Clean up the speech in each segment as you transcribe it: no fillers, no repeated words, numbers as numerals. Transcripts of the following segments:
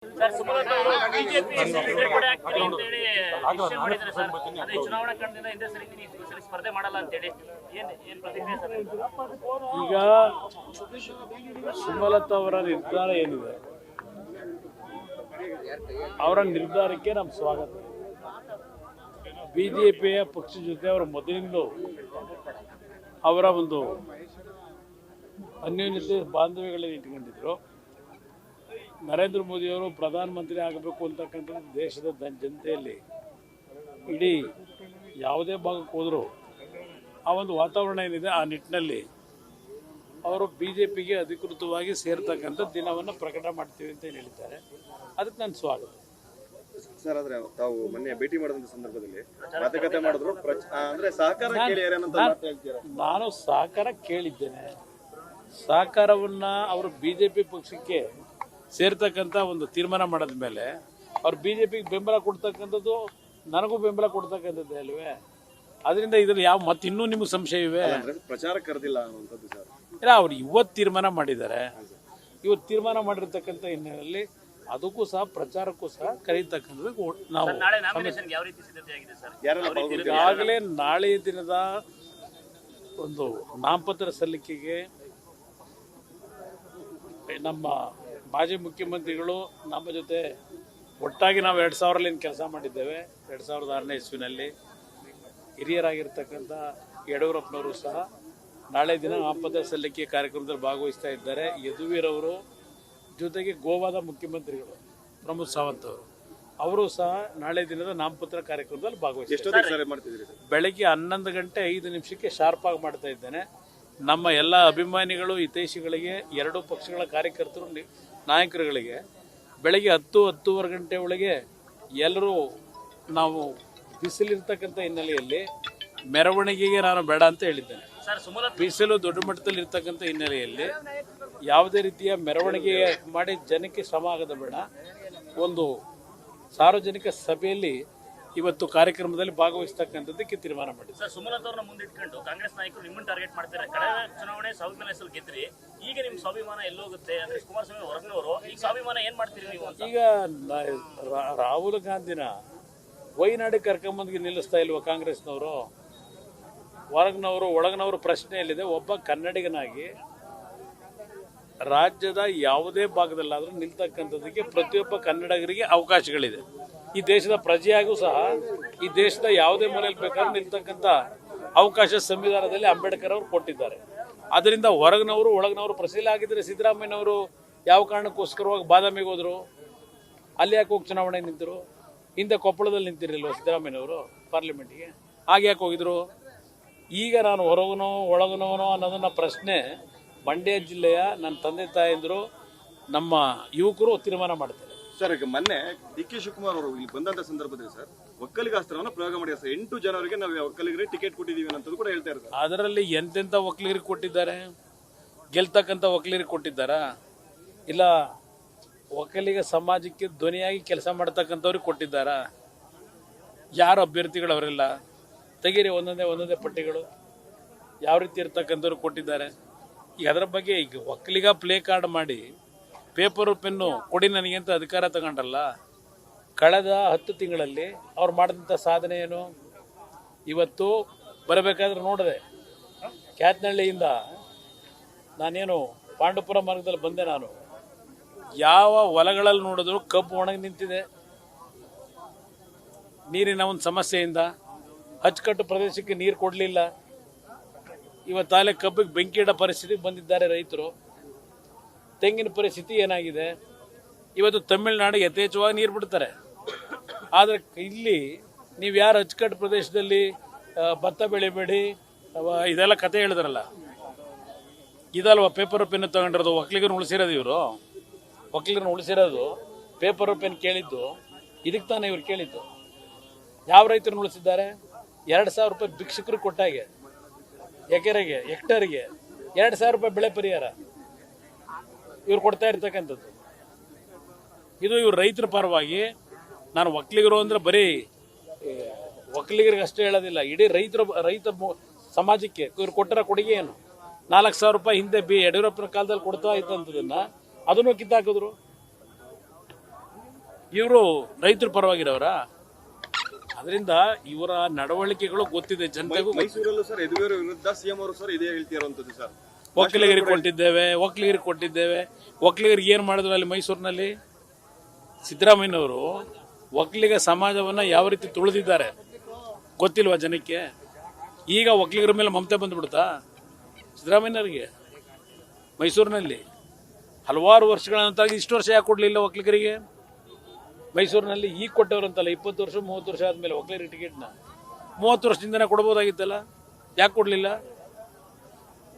Sir Sumalatha ಅವರು BJP ಸೇರ್ಪಡೆ ಆಗ್ತೀರಿ ಅಂತ ಹೇಳಿ ನಿಶ್ಚಯ ಮಾಡಿದ್ದಾರೆ ಸರ್. ಅದೇ ಚುನಾವಣಾ ಕಣದಿಂದ ಹಿಂದೆ ಸರಿ ಸ್ಪರ್ಧೆ ಮಾಡಲ್ಲ ಅಂತ ಹೇಳಿ ಏನ್ ಪ್ರತಿಕ್ರಿಯೆ ಸರ್? ಈಗ ಸುಮಲತಾ ಅವರ ನಿರ್ಧಾರ ಏನಿದೆ, ಅವರ ನಿರ್ಧಾರಕ್ಕೆ ನಮ್ಮ ಸ್ವಾಗತ. ಬಿಜೆಪಿಯ ಪಕ್ಷದ ಜೊತೆ ಅವರು ಮೊದಲಿಂದಲೂ ಅವರ ಒಂದು ಅನ್ಯೋನ್ಯತೆ ಬಾಂಧವ್ಯಗಳನ್ನು ಇಟ್ಕೊಂಡಿದ್ರು. ನರೇಂದ್ರ ಮೋದಿಯವರು ಪ್ರಧಾನಮಂತ್ರಿ ಆಗಬೇಕು ಅಂತಕ್ಕಂಥದ್ದು ದೇಶದ ಜನತೆಯಲ್ಲಿ ಇಡೀ ಯಾವುದೇ ಭಾಗಕ್ಕೆ ಹೋದರೂ ಆ ಒಂದು ವಾತಾವರಣ ಏನಿದೆ, ಆ ನಿಟ್ಟಿನಲ್ಲಿ ಅವರು ಬಿಜೆಪಿಗೆ ಅಧಿಕೃತವಾಗಿ ಸೇರ್ತಕ್ಕಂಥ ದಿನವನ್ನು ಪ್ರಕಟ ಮಾಡ್ತೀವಿ ಅಂತ ಹೇಳಿದ್ದಾರೆ. ಅದಕ್ಕೆ ನಾನು ಸ್ವಾಗತ. ಸರ್, ಆದ್ರೆ ತಾವು ಮೊನ್ನೆ ಭೇಟಿ ಮಾಡಿದಂತ ಸಂದರ್ಭದಲ್ಲಿ ಮಾತುಕತೆ ಮಾಡಿದ್ರು, ಅಂದ್ರೆ ಸಹಕಾರ ನಾನು ಸಹಕಾರ ಕೇಳಿದ್ದೇನೆ. ಸಹಕಾರವನ್ನ ಅವರು ಬಿಜೆಪಿ ಪಕ್ಷಕ್ಕೆ ಸೇರ್ತಕ್ಕಂಥ ಒಂದು ತೀರ್ಮಾನ ಮಾಡಿದ ಮೇಲೆ ಅವ್ರು ಬಿಜೆಪಿಗೆ ಬೆಂಬಲ ಕೊಡ್ತಕ್ಕಂಥದ್ದು ನನಗೂ ಬೆಂಬಲ ಕೊಡ್ತಕ್ಕಂಥದ್ದು ಅಲ್ವೇ? ಅದರಿಂದ ಇದ್ರಲ್ಲಿ ಯಾವ ಮತ್ತೆ ಇನ್ನೂ ನಿಮ್ಗೆ ಸಂಶಯ ಇವೆ? ಪ್ರಚಾರ ಕರೆದಿಲ್ಲ ಅನ್ನುವಂಥದ್ದು ಸರ್. ಇಲ್ಲ, ಅವ್ರು ಇವತ್ತು ತೀರ್ಮಾನ ಮಾಡಿದ್ದಾರೆ. ಇವತ್ತು ತೀರ್ಮಾನ ಮಾಡಿರ್ತಕ್ಕಂಥ ಹಿನ್ನೆಲೆಯಲ್ಲಿ ಅದಕ್ಕೂ ಸಹ ಪ್ರಚಾರಕ್ಕೂ ಸಹ ಕರೀತಕ್ಕಂಥದ್ದು ನಾವು ಈಗಾಗಲೇ ನಾಳೆಯ ದಿನದ ಒಂದು ನಾಮಪತ್ರ ಸಲ್ಲಿಕೆಗೆ ನಮ್ಮ ಮಾಜಿ ಮುಖ್ಯಮಂತ್ರಿಗಳು ನಮ್ಮ ಜೊತೆ ಒಟ್ಟಾಗಿ ನಾವು 2000 ಕೆಲಸ ಮಾಡಿದ್ದೇವೆ. 2006ನೇ ಇಸ್ವಿನಲ್ಲಿ ಹಿರಿಯರಾಗಿರ್ತಕ್ಕಂಥ ಯಡಿಯೂರಪ್ಪನವರು ಸಹ ನಾಳೆ ದಿನ ನಾಮಪತ್ರ ಸಲ್ಲಿಕೆ ಕಾರ್ಯಕ್ರಮದಲ್ಲಿ ಭಾಗವಹಿಸ್ತಾ ಇದ್ದಾರೆ. ಯದುವೀರವರು ಜೊತೆಗೆ ಗೋವಾದ ಮುಖ್ಯಮಂತ್ರಿಗಳು ಪ್ರಮೋದ್ ಸಾವಂತ್ ಅವರು ಸಹ ನಾಳೆ ದಿನದ ನಾಮಪತ್ರ ಕಾರ್ಯಕ್ರಮದಲ್ಲಿ ಭಾಗವಹಿಸ್ತಾರೆ. ಬೆಳಗ್ಗೆ 11 ಗಂಟೆ 5 ನಿಮಿಷಕ್ಕೆ ಶಾರ್ಪ್ ಆಗಿ ಮಾಡ್ತಾ ಇದ್ದೇನೆ. ನಮ್ಮ ಎಲ್ಲ ಅಭಿಮಾನಿಗಳು ಹಿತೈಷಿಗಳಿಗೆ, ಎರಡೂ ಪಕ್ಷಗಳ ಕಾರ್ಯಕರ್ತರು, ನಾಯಕರುಗಳಿಗೆ ಬೆಳಗ್ಗೆ 10-10:15 ಗಂಟೆ ಒಳಗೆ ಎಲ್ಲರೂ ನಾವು ಬಿಸಿಲಿರ್ತಕ್ಕಂಥ ಹಿನ್ನೆಲೆಯಲ್ಲಿ ಮೆರವಣಿಗೆಗೆ ನಾನು ಬೇಡ ಅಂತ ಹೇಳಿದ್ದೇನೆ. ಬಿಸಿಲು ದೊಡ್ಡ ಮಟ್ಟದಲ್ಲಿ ಇರ್ತಕ್ಕಂಥ ಹಿನ್ನೆಲೆಯಲ್ಲಿ ಯಾವುದೇ ರೀತಿಯ ಮೆರವಣಿಗೆ ಮಾಡಿ ಜನಕ್ಕೆ ಶ್ರಮ ಆಗದ ಬೇಡ. ಒಂದು ಸಾರ್ವಜನಿಕ ಸಭೆಯಲ್ಲಿ ಇವತ್ತು ಕಾರ್ಯಕ್ರಮದಲ್ಲಿ ಭಾಗವಹಿಸ್ತಕ್ಕಂಥದ್ದಕ್ಕೆ ತೀರ್ಮಾನ ಮಾಡಿದೆ. ಸರ್, ಸುಮಲತಾ ಅವರನ್ನ ಮುಂದಿಟ್ಕೊಂಡು ಕಾಂಗ್ರೆಸ್ ನಾಯಕರು ನಿಮ್ಮನ್ನು ಟಾರ್ಗೆಟ್ ಮಾಡ್ತಾರೆ. ಕಳೆದ ಚುನಾವಣೆ ಸ್ವಾಭಿಮಾನ ಗೆದ್ರಿ, ಈಗ ನಿಮ್ ಸ್ವಾಭಿಮಾನ ಎಲ್ಲೋಗುತ್ತೆ ಅಂದ್ರೆ ಕುಮಾರಸ್ವಾಮಿ ಹೊರಗಿನವರು, ಈಗ ಸ್ವಾಭಿಮಾನ ಏನ್ ಮಾಡ್ತೀರಿ ನೀವು ಅಂತ? ಈಗ ರಾಹುಲ್ ಗಾಂಧಿನ ವೈನಾಡಿಗೆ ಕರ್ಕೊಂಬಂದಿಗೆ ನಿಲ್ಲಿಸ್ತಾ ಇಲ್ವಾ ಕಾಂಗ್ರೆಸ್ನವರು? ಹೊರಗಿನವರು ಒಳಗಿನವರು ಪ್ರಶ್ನೆಯಲ್ಲಿದೆ. ಒಬ್ಬ ಕನ್ನಡಿಗನಾಗಿ ರಾಜ್ಯದ ಯಾವುದೇ ಭಾಗದಲ್ಲಾದರೂ ನಿಲ್ತಕ್ಕಂಥದ್ದಕ್ಕೆ ಪ್ರತಿಯೊಬ್ಬ ಕನ್ನಡಿಗರಿಗೆ ಅವಕಾಶಗಳಿದೆ. ಈ ದೇಶದ ಪ್ರಜೆಯಾಗೂ ಸಹ ಈ ದೇಶದ ಯಾವುದೇ ಮೂಲೆಯಲ್ಲಿ ಬೇಕಾದ್ರೂ ನಿಲ್ತಕ್ಕಂಥ ಅವಕಾಶ ಸಂವಿಧಾನದಲ್ಲಿ ಅಂಬೇಡ್ಕರ್ ಅವರು ಕೊಟ್ಟಿದ್ದಾರೆ. ಅದರಿಂದ ಹೊರಗಿನವರು ಒಳಗಿನವರು ಪ್ರಶ್ನೆ ಆಗಿದ್ದರೆ ಸಿದ್ದರಾಮಯ್ಯನವರು ಯಾವ ಕಾರಣಕ್ಕೋಸ್ಕರವಾಗಿ ಬಾದಾಮಿಗೆ ಹೋದ್ರು? ಅಲ್ಲಿ ಯಾಕೆ ಹೋಗಿ ಚುನಾವಣೆ ನಿಂತರು? ಹಿಂದೆ ಕೊಪ್ಪಳದಲ್ಲಿ ನಿಂತಿರಲಿಲ್ವ ಸಿದ್ದರಾಮಯ್ಯನವರು ಪಾರ್ಲಿಮೆಂಟ್ಗೆ? ಹಾಗೆ ಯಾಕೆ ಹೋಗಿದ್ರು? ಈಗ ನಾನು ಹೊರಗನೋ ಒಳಗನೋನೋ ಅನ್ನೋದನ್ನ ಪ್ರಶ್ನೆ ಮಂಡ್ಯ ಜಿಲ್ಲೆಯ ನನ್ನ ತಂದೆ ತಾಯಂದರು, ನಮ್ಮ ಯುವಕರು ತೀರ್ಮಾನ ಮಾಡ್ತಾರೆ. ಸರ್, ಈಗ ಮೊನ್ನೆ ಡಿ.ಕೆ. ಶಿವಕುಮಾರ್ ಅವರು ಇಲ್ಲಿ ಬಂದಂತ ಸಂದರ್ಭದಲ್ಲಿ ಸರ್ ಒಕ್ಕಲಿಗಾಸ್ತ್ರವನ್ನು ಪ್ರಯೋಗ ಮಾಡಿದ್ದಾರೆ ಸರ್. 8 ಜನರಿಗೆ ನಾವು ಒಕ್ಕಲಿಗರಿಗೆ ಟಿಕೆಟ್ ಕೊಟ್ಟಿದ್ದೀವಿ ಅಂತ ಕೂಡ ಹೇಳ್ತಾ ಇದ್ದಾರೆ. ಅದರಲ್ಲಿ ಎಂತೆಂಥ ಒಕ್ಕಲಿಗರಿಗೆ ಕೊಟ್ಟಿದ್ದಾರೆ? ಗೆಲ್ತಕ್ಕಂಥ ಒಕ್ಕಲಿಗರಿಗೆ ಕೊಟ್ಟಿದ್ದಾರಾ? ಇಲ್ಲ ಒಕ್ಕಲಿಗ ಸಮಾಜಕ್ಕೆ ಧ್ವನಿಯಾಗಿ ಕೆಲಸ ಮಾಡ್ತಕ್ಕಂಥವ್ರಿಗೆ ಕೊಟ್ಟಿದ್ದಾರಾ? ಯಾರು ಅಭ್ಯರ್ಥಿಗಳು ಅವರೆಲ್ಲ? ತೆಗೀರಿ ಒಂದೊಂದೇ ಪಟ್ಟಿಗಳು ಯಾವ ರೀತಿ ಇರ್ತಕ್ಕಂಥವ್ರು ಕೊಟ್ಟಿದ್ದಾರೆ. ಈಗ ಅದರ ಬಗ್ಗೆ ಈಗ ಒಕ್ಕಲಿಗ ಪ್ಲೇ ಕಾರ್ಡ್ ಮಾಡಿ ಪೇಪರು ಪೆನ್ನು ಕೊಡಿ ನನಗೆ ಅಂತ ಅಧಿಕಾರ ತಗೊಂಡಲ್ಲ. ಕಳೆದ 10 ತಿಂಗಳಲ್ಲಿ ಅವ್ರು ಮಾಡಿದಂಥ ಸಾಧನೆ ಏನು? ಇವತ್ತು ಬರಬೇಕಾದ್ರೆ ನೋಡಿದೆ, ಕ್ಯಾತ್ನಹಳ್ಳಿಯಿಂದ ನಾನೇನು ಪಾಂಡುಪುರ ಮಾರ್ಗದಲ್ಲಿ ಬಂದೆ. ನಾನು ಯಾವ ಹೊಲಗಳಲ್ಲಿ ನೋಡಿದ್ರು ಕಬ್ಬು ಒಣಗಿ ನಿಂತಿದೆ. ನೀರಿನ ಒಂದು ಸಮಸ್ಯೆಯಿಂದ ಅಚ್ಚುಕಟ್ಟು ಪ್ರದೇಶಕ್ಕೆ ನೀರು ಕೊಡಲಿಲ್ಲ. ಇವತ್ತಾಲೆ ಕಬ್ಬಿಗೆ ಬೆಂಕಿ ಇಡೋ ಪರಿಸ್ಥಿತಿಗೆ ಬಂದಿದ್ದಾರೆ ರೈತರು. ತೆಂಗಿನ ಪರಿಸ್ಥಿತಿ ಏನಾಗಿದೆ? ಇವತ್ತು ತಮಿಳುನಾಡು ಯಥೇಚ್ಛವಾಗಿ ನೀರು ಬಿಡ್ತಾರೆ. ಆದರೆ ಇಲ್ಲಿ ನೀವು ಯಾರು ಅಚ್ಚುಕಟ್ಟು ಪ್ರದೇಶದಲ್ಲಿ ಭತ್ತ ಬೆಳಿಬೇಡಿ ಇದೆಲ್ಲ ಕತೆ ಹೇಳಿದ್ರಲ್ಲ, ಇದಲ್ವ ಪೇಪರ್ ಪೆನ್ ತಗೊಂಡಿರೋದು? ಒಕ್ಕಲಿಗರನ್ನ ಉಳಿಸಿರೋದು ಇವರು. ಒಕ್ಕಲಿಗರನ್ನ ಉಳಿಸಿರೋದು ಪೇಪರ್ ಪೆನ್ ಕೇಳಿದ್ದು ಇದಕ್ಕೆ ತಾನೇ ಇವ್ರು ಕೇಳಿದ್ದು. ಯಾವ ರೈತರನ್ನ ಉಳಿಸಿದ್ದಾರೆ? 2,000 ರೂಪಾಯಿ ಭಿಕ್ಷಕರಿಗೆ ಕೊಟ್ಟಾಗೆ, ಎಕರೆಗೆ ಹೆಕ್ಟರ್ಗೆ 2,000 ರೂಪಾಯಿ ಬೆಳೆ ಪರಿಹಾರ ಇವ್ರು ಕೊಡ್ತಾ ಇರ್ತಕ್ಕಂಥದ್ದು. ಇದು ಇವ್ರು ರೈತರ ಪರವಾಗಿ. ನಾನು ಒಕ್ಕಲಿಗರು ಅಂದರೆ ಬರೀ ಒಕ್ಕಲಿಗರಿಗೆ ಅಷ್ಟೇ ಹೇಳೋದಿಲ್ಲ, ಇಡೀ ರೈತ ಸಮಾಜಕ್ಕೆ ಇವ್ರು ಕೊಟ್ಟರ ಕೊಡುಗೆ ಏನು? 4,000 ರೂಪಾಯಿ ಹಿಂದೆ ಯಡಿಯೂರಪ್ಪನ ಕಾಲದಲ್ಲಿ ಕೊಡ್ತಾ ಇದ್ದಂಥದನ್ನ ಅದನ್ನು ಕಿತ್ತಾಕಿದ್ರು. ಇವರು ರೈತರ ಪರವಾಗಿರೋರ? ಅದರಿಂದ ಇವರ ನಡವಳಿಕೆಗಳು ಗೊತ್ತಿದೆ ಜನತೆಗೂ. ಮೈಸೂರಲ್ಲೂ ಸರ್ ಯದುವೀರ್ ವಿರುದ್ಧ ಸಿಎಂ ಅವರು ಸರ್ ಇದೇ ಹೇಳ್ತಿರೋಂಥದ್ದು ಸರ್. ಒಕ್ಕಲಿಗರಿಗೆ ಕೊಟ್ಟಿದ್ದೇವೆ. ಒಕ್ಕಲಿಗರಿಗೆ ಏನು ಮಾಡಿದ್ರು ಅಲ್ಲಿ ಮೈಸೂರಿನಲ್ಲಿ? ಸಿದ್ದರಾಮಯ್ಯನವರು ಒಕ್ಕಲಿಗ ಸಮಾಜವನ್ನ ಯಾವ ರೀತಿ ತುಳಿದಿದ್ದಾರೆ ಗೊತ್ತಿಲ್ವಾ ಜನಕ್ಕೆ? ಈಗ ಒಕ್ಕಲಿಗರ ಮೇಲೆ ಮಮತೆ ಬಂದ್ಬಿಡ್ತಾ ಸಿದ್ದರಾಮಯ್ಯನವರಿಗೆ? ಮೈಸೂರಿನಲ್ಲಿ ಹಲವಾರು ವರ್ಷಗಳ ನಂತರ ಇಷ್ಟು ವರ್ಷ ಯಾಕೆ ಕೊಡಲಿಲ್ಲ ಒಕ್ಕಲಿಗರಿಗೆ? ಮೈಸೂರಿನಲ್ಲಿ ಈಗ ಕೊಟ್ಟವ್ರಂತಲ್ಲ, 20 ವರ್ಷ 30 ವರ್ಷ ಆದಮೇಲೆ ಒಕ್ಕಲಿಗರಿಗೆ ಟಿಕೆಟ್ನ 30 ವರ್ಷದಿಂದನೇ ಕೊಡ್ಬೋದಾಗಿತ್ತಲ್ಲ, ಯಾಕೆ ಕೊಡಲಿಲ್ಲ?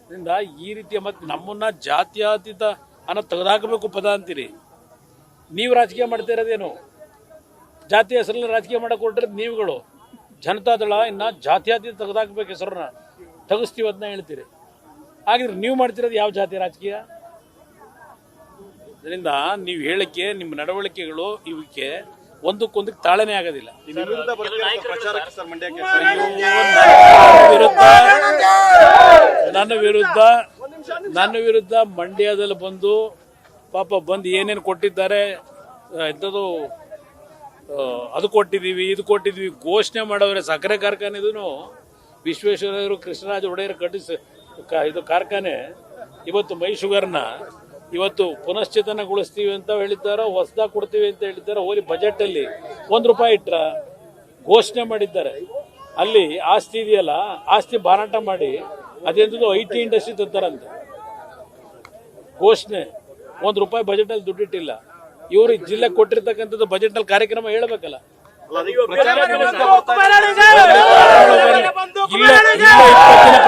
ಅದರಿಂದ ಈ ರೀತಿಯ ಮತ್ತೆ ನಮ್ಮನ್ನ ಜಾತ್ಯತೀತ ಅನ್ನೋ ತೆಗೆದಾಕಬೇಕು ಪದ ಅಂತೀರಿ. ನೀವು ರಾಜಕೀಯ ಮಾಡ್ತಾ ಇರೋದೇನು? ಜಾತಿ ಹೆಸರಲ್ಲಿ ರಾಜಕೀಯ ಮಾಡಕ್ಕೆ ಹೊರಟಿರೋದು ನೀವುಗಳು. ಜನತಾದಳ ಇನ್ನ ಜಾತ್ಯತೀತ ತೆಗೆದಾಕಬೇಕು, ಹೆಸರನ್ನ ತೆಗೆಸ್ತೀವಿ ಅದನ್ನ ಹೇಳ್ತೀರಿ. ಹಾಗಿದ್ರೆ ನೀವು ಮಾಡ್ತಿರೋದು ಯಾವ ಜಾತಿ ರಾಜಕೀಯ? ಅದರಿಂದ ನೀವು ಹೇಳಿಕೆ, ನಿಮ್ಮ ನಡವಳಿಕೆಗಳು ಇವಕ್ಕೆ ಒಂದಕ್ಕೊಂದಕ್ಕೆ ತಾಳನೇ ಆಗೋದಿಲ್ಲ. ನನ್ನ ವಿರುದ್ಧ ಮಂಡ್ಯದಲ್ಲಿ ಬಂದು ಪಾಪ ಬಂದು ಏನೇನು ಕೊಟ್ಟಿದ್ದಾರೆ, ಎಂಥದ್ದು ಅದು ಕೊಟ್ಟಿದ್ದೀವಿ ಇದು ಕೊಟ್ಟಿದ್ದೀವಿ ಘೋಷಣೆ ಮಾಡವ್ರೆ. ಸಕ್ಕರೆ ಕಾರ್ಖಾನೆದೂ ವಿಶ್ವೇಶ್ವರಯ್ಯರು ಕೃಷ್ಣರಾಜ ಒಡೆಯರ್ ಇದು ಕಾರ್ಖಾನೆ ಇವತ್ತು ಮೈ ಶುಗರ್ನ ಇವತ್ತು ಪುನಶ್ಚೇತನಗೊಳಿಸ್ತೀವಿ ಅಂತ ಹೇಳಿದ್ದಾರೋ, ಹೊಸದಾಗಿ ಕೊಡ್ತೀವಿ ಅಂತ ಹೇಳಿದ್ದಾರೋ, ಹೋಗಿ ಬಜೆಟಲ್ಲಿ ₹1 ಇಟ್ರ ಘೋಷಣೆ ಮಾಡಿದ್ದಾರೆ. ಅಲ್ಲಿ ಆಸ್ತಿ ಇದೆಯಲ್ಲ, ಆಸ್ತಿ ಮಾರಾಟ ಮಾಡಿ ಅದೆಂಥದ್ದು IT ಇಂಡಸ್ಟ್ರಿ ತಂತಾರಂತೆ ಘೋಷಣೆ. ₹1 ಬಜೆಟಲ್ಲಿ ದುಡ್ಡಿಟ್ಟಿಲ್ಲ. ಇವರು ಜಿಲ್ಲೆ ಕೊಟ್ಟಿರ್ತಕ್ಕಂಥದ್ದು ಬಜೆಟ್ನಲ್ಲಿ ಕಾರ್ಯಕ್ರಮ ಹೇಳಬೇಕಲ್ಲ.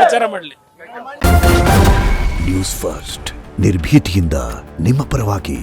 ಪ್ರಚಾರ ಮಾಡಲಿ. ನ್ಯೂಸ್ ಫಸ್ಟ್ ನಿರ್ಭೀತಿಯಿಂದ ನಿಮ್ಮ ಪರವಾಗಿ.